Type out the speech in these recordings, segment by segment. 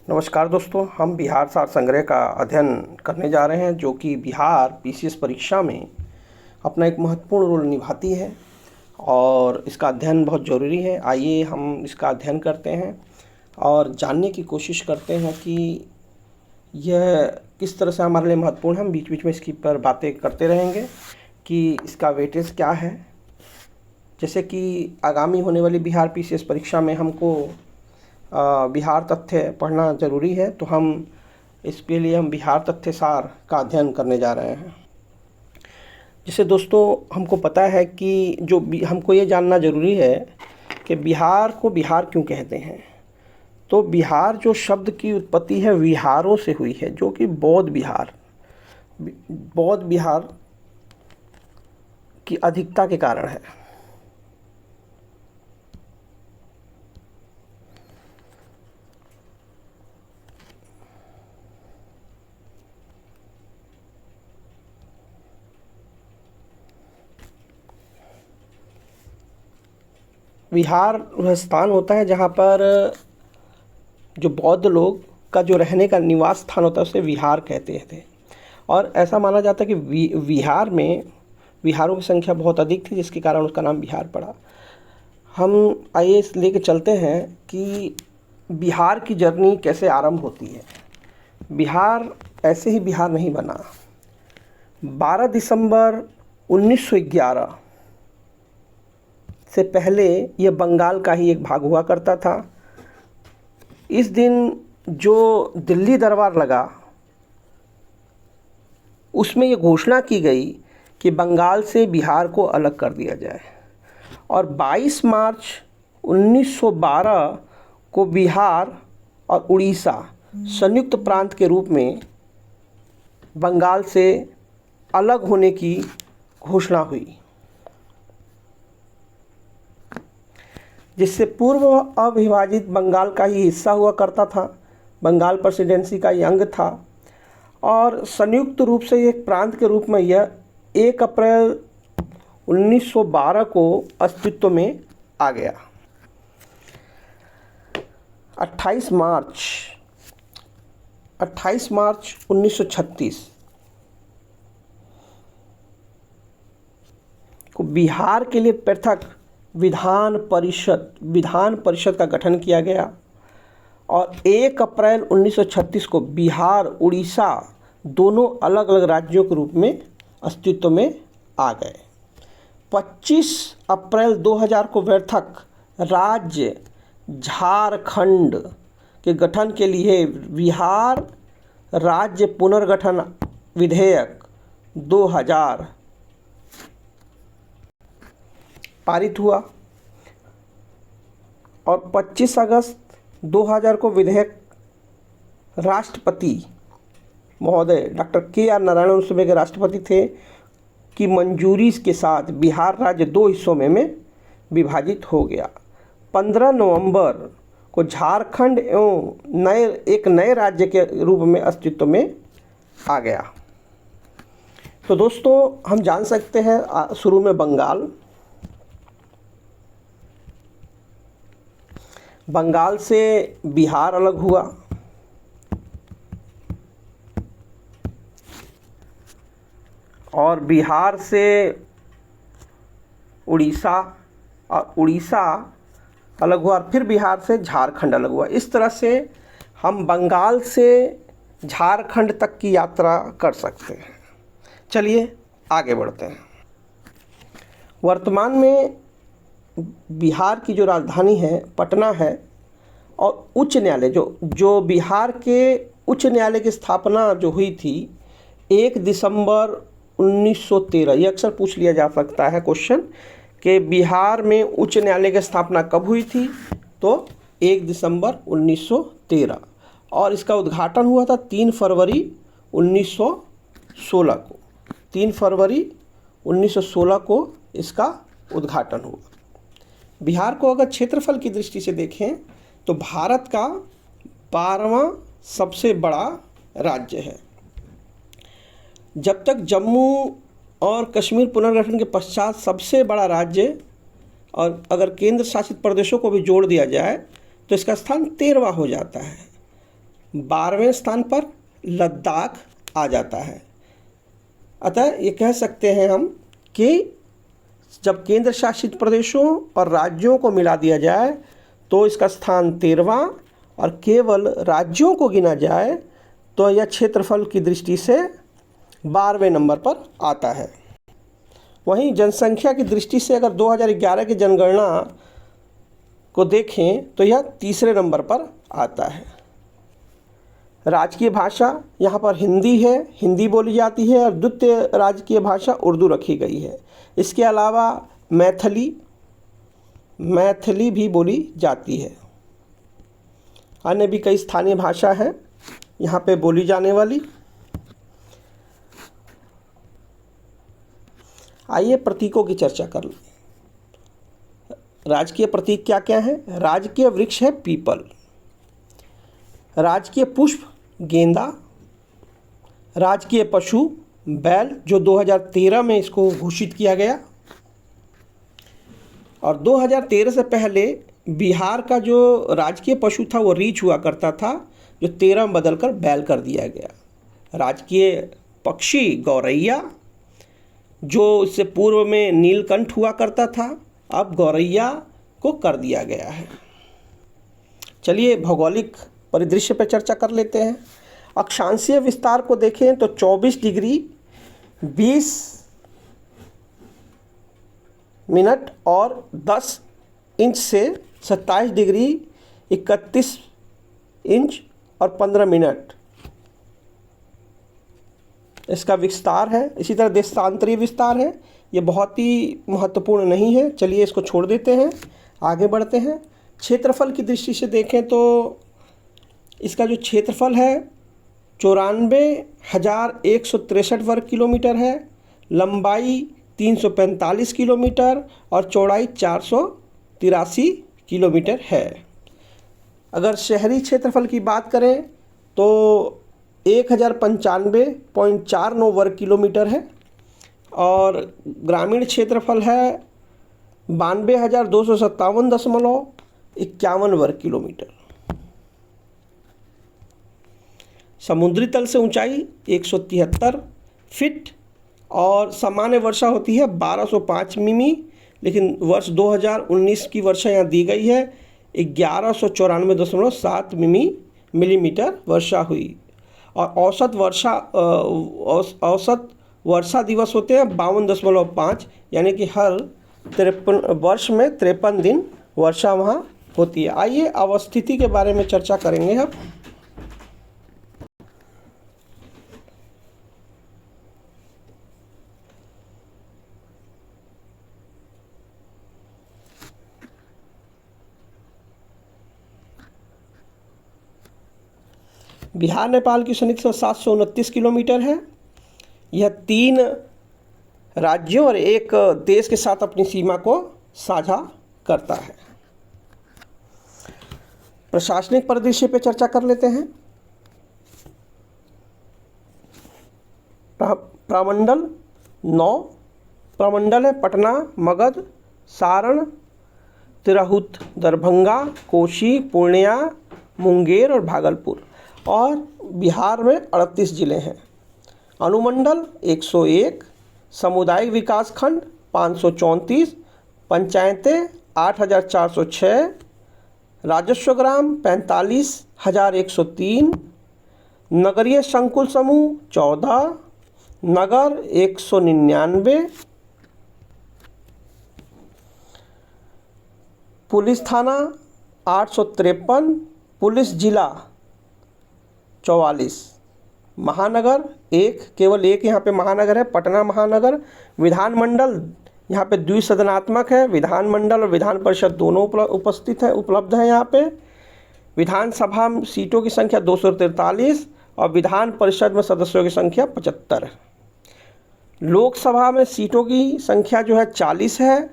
नमस्कार दोस्तों, हम बिहार सार संग्रह का अध्ययन करने जा रहे हैं जो कि बिहार पीसीएस परीक्षा में अपना एक महत्वपूर्ण रोल निभाती है और इसका अध्ययन बहुत ज़रूरी है। आइए हम इसका अध्ययन करते हैं और जानने की कोशिश करते हैं कि यह किस तरह से हमारे लिए महत्वपूर्ण है। हम बीच बीच में इसकी पर बातें करते रहेंगे कि इसका वेटेज क्या है। जैसे कि आगामी होने वाली बिहार पीसीएस परीक्षा में हमको बिहार तथ्य पढ़ना ज़रूरी है, तो हम इसके लिए हम बिहार तथ्य सार का अध्ययन करने जा रहे हैं। जैसे दोस्तों हमको पता है कि हमको ये जानना ज़रूरी है कि बिहार को बिहार क्यों कहते हैं। तो बिहार जो शब्द की उत्पत्ति है विहारों से हुई है, जो कि बौद्ध बिहार की अधिकता के कारण है। विहार वह स्थान होता है जहाँ पर जो बौद्ध लोग का जो रहने का निवास स्थान होता है उसे विहार कहते थे। और ऐसा माना जाता है कि विहार में विहारों की संख्या बहुत अधिक थी, जिसके कारण उसका नाम बिहार पड़ा। हम आइए लेके चलते हैं कि बिहार की जर्नी कैसे आरंभ होती है। बिहार ऐसे ही बिहार नहीं बना। 12 दिसंबर 1911 से पहले यह बंगाल का ही एक भाग हुआ करता था। इस दिन जो दिल्ली दरबार लगा उसमें ये घोषणा की गई कि बंगाल से बिहार को अलग कर दिया जाए। और 22 मार्च 1912 को बिहार और उड़ीसा संयुक्त प्रांत के रूप में बंगाल से अलग होने की घोषणा हुई, जिससे पूर्व अविभाजित बंगाल का ही हिस्सा हुआ करता था। बंगाल प्रेसिडेंसी का ये अंग था और संयुक्त रूप से एक प्रांत के रूप में यह 1 अप्रैल 1912 को अस्तित्व में आ गया। 28 मार्च 1936 को बिहार के लिए पृथक विधान परिषद का गठन किया गया और 1 अप्रैल 1936 को बिहार उड़ीसा दोनों अलग अलग राज्यों के रूप में अस्तित्व में आ गए। 25 अप्रैल 2000 को पृथक राज्य झारखंड के गठन के लिए बिहार राज्य पुनर्गठन विधेयक 2000 पारित हुआ और 25 अगस्त 2000 को विधेयक राष्ट्रपति महोदय डॉक्टर के.आर. नारायण उस समय के राष्ट्रपति थे की मंजूरी के साथ बिहार राज्य 2 हिस्सों में विभाजित हो गया। 15 नवंबर को झारखंड एवं एक नए राज्य के रूप में अस्तित्व में आ गया। तो दोस्तों हम जान सकते हैं शुरू में बंगाल से बिहार अलग हुआ और बिहार से उड़ीसा और उड़ीसा अलग हुआ और फिर बिहार से झारखंड अलग हुआ। इस तरह से हम बंगाल से झारखंड तक की यात्रा कर सकते हैं। चलिए आगे बढ़ते हैं। वर्तमान में बिहार की जो राजधानी है पटना है और उच्च न्यायालय जो बिहार के उच्च न्यायालय की स्थापना जो हुई थी 1 दिसंबर 1913। ये अक्सर पूछ लिया जा सकता है क्वेश्चन कि बिहार में उच्च न्यायालय की स्थापना कब हुई थी, तो 1 दिसंबर 1913 और इसका उद्घाटन हुआ था 3 फरवरी 1916 को। 3 फरवरी 1916 को इसका उद्घाटन हुआ। बिहार को अगर क्षेत्रफल की दृष्टि से देखें तो भारत का 12वां सबसे बड़ा राज्य है। जब तक जम्मू और कश्मीर पुनर्गठन के पश्चात सबसे बड़ा राज्य, और अगर केंद्र शासित प्रदेशों को भी जोड़ दिया जाए तो इसका स्थान 13वां हो जाता है। 12वें स्थान पर लद्दाख आ जाता है। अतः ये कह सकते हैं हम कि जब केंद्र शासित प्रदेशों और राज्यों को मिला दिया जाए तो इसका स्थान 13वां, और केवल राज्यों को गिना जाए तो यह क्षेत्रफल की दृष्टि से 12वें नंबर पर आता है। वहीं जनसंख्या की दृष्टि से अगर 2011 की जनगणना को देखें तो यह तीसरे नंबर पर आता है। राजकीय भाषा यहाँ पर हिंदी है, हिंदी बोली जाती है, और द्वितीय राजकीय भाषा उर्दू रखी गई है। इसके अलावा मैथिली भी बोली जाती है। अन्य भी कई स्थानीय भाषा है यहाँ पे बोली जाने वाली। आइए प्रतीकों की चर्चा कर लें। राजकीय प्रतीक क्या क्या है? राजकीय वृक्ष है पीपल, राजकीय पुष्प गेंदा, राजकीय पशु बैल, जो 2013 में इसको घोषित किया गया, और 2013 से पहले बिहार का जो राजकीय पशु था वो रीछ हुआ करता था, जो 13 में बदलकर बैल कर दिया गया। राजकीय पक्षी गौरैया, जो इससे पूर्व में नीलकंठ हुआ करता था, अब गौरैया को कर दिया गया है। चलिए भौगोलिक परिदृश्य पर चर्चा कर लेते हैं। अक्षांशीय विस्तार को देखें तो 24 डिग्री 20 मिनट और 10 इंच से 27 डिग्री 31 इंच और 15 मिनट इसका विस्तार है। इसी तरह देशांतरीय विस्तार है, ये बहुत ही महत्वपूर्ण नहीं है, चलिए इसको छोड़ देते हैं, आगे बढ़ते हैं। क्षेत्रफल की दृष्टि से देखें तो इसका जो क्षेत्रफल है 94,163 वर्ग किलोमीटर है, लंबाई 345 किलोमीटर और चौड़ाई 483 किलोमीटर है। अगर शहरी क्षेत्रफल की बात करें तो 1095.49 वर्ग किलोमीटर है, और ग्रामीण क्षेत्रफल है 92,257.51 वर्ग किलोमीटर। समुद्री तल से ऊंचाई 173 फीट और सामान्य वर्षा होती है 1205 मिमी, लेकिन वर्ष 2019 की वर्षा यहाँ दी गई है 1194.7 मिलीमीटर वर्षा हुई। और औसत वर्षा दिवस होते हैं 52.5, यानी कि हर 53 वर्ष में 53 दिन वर्षा वहाँ होती है। आइए अवस्थिति के बारे में चर्चा करेंगे हम। बिहार नेपाल की संयुक्त 729 किलोमीटर है। यह 3 राज्यों और एक देश के साथ अपनी सीमा को साझा करता है। प्रशासनिक परिदृश्य पे चर्चा कर लेते हैं। प्रमंडल 9 प्रमंडल है पटना, मगध, सारण, तिरहुत, दरभंगा, कोशी, पूर्णिया, मुंगेर और भागलपुर, और बिहार में 38 जिले हैं। अनुमंडल 101, सामुदायिक विकास खंड 534, पंचायतें 8,406, राजस्व ग्राम 45,103, नगरीय संकुल समूह 14, नगर 199, पुलिस थाना 853, पुलिस जिला 44, महानगर केवल एक यहाँ पे महानगर है, पटना महानगर। विधानमंडल यहाँ पे द्विसदनात्मक है, विधानमंडल और विधान परिषद दोनों उपलब्ध है यहाँ पे। विधानसभा सीटों की संख्या 243 और विधान परिषद में सदस्यों की संख्या 75 है। लोकसभा में सीटों की संख्या जो है 40 है,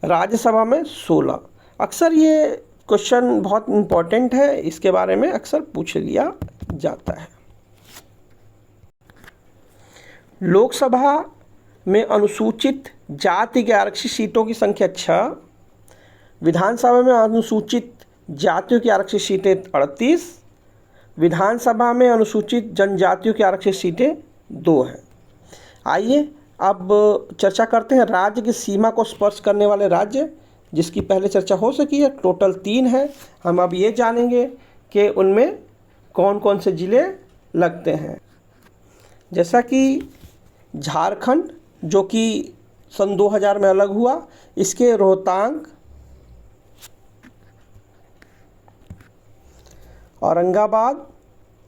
राज्यसभा में 16। अक्सर ये क्वेश्चन बहुत इम्पोर्टेंट है, इसके बारे में अक्सर पूछ लिया जाता है। लोकसभा में अनुसूचित जाति के आरक्षित सीटों की संख्या 6, विधानसभा में अनुसूचित जातियों की आरक्षित सीटें 38, विधानसभा में अनुसूचित जनजातियों की आरक्षित सीटें 2 हैं। आइए अब चर्चा करते हैं राज्य की सीमा को स्पर्श करने वाले राज्य, जिसकी पहले चर्चा हो सकी है। टोटल 3 है। हम अब ये जानेंगे कि उनमें कौन कौन से ज़िले लगते हैं। जैसा कि झारखंड, जो कि सन 2000 में अलग हुआ, इसके रोहतांग, औरंगाबाद,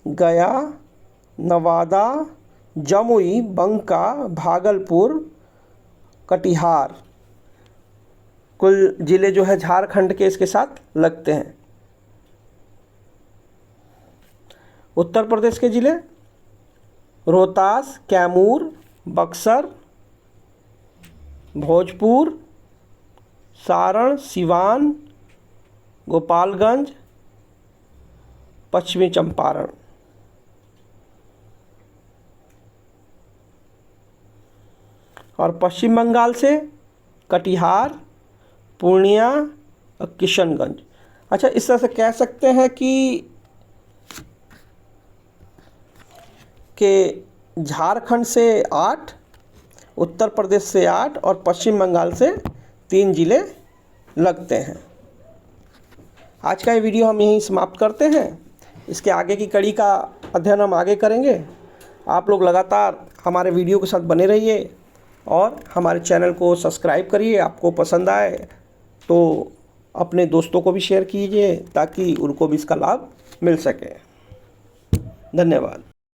गया, नवादा, जमुई, बंका, भागलपुर, कटिहार, कुल ज़िले जो है झारखंड के इसके साथ लगते हैं। उत्तर प्रदेश के ज़िले रोहतास, कैमूर, बक्सर, भोजपुर, सारण, सिवान, गोपालगंज, पश्चिमी चंपारण। और पश्चिम बंगाल से कटिहार, पूर्णिया और किशनगंज। अच्छा, इस तरह से कह सकते हैं कि झारखंड से 8, उत्तर प्रदेश से 8 और पश्चिम बंगाल से 3 ज़िले लगते हैं। आज का ये वीडियो हम यहीं समाप्त करते हैं। इसके आगे की कड़ी का अध्ययन हम आगे करेंगे। आप लोग लगातार हमारे वीडियो के साथ बने रहिए और हमारे चैनल को सब्सक्राइब करिए। आपको पसंद आए तो अपने दोस्तों को भी शेयर कीजिए ताकि उनको भी इसका लाभ मिल सके। धन्यवाद।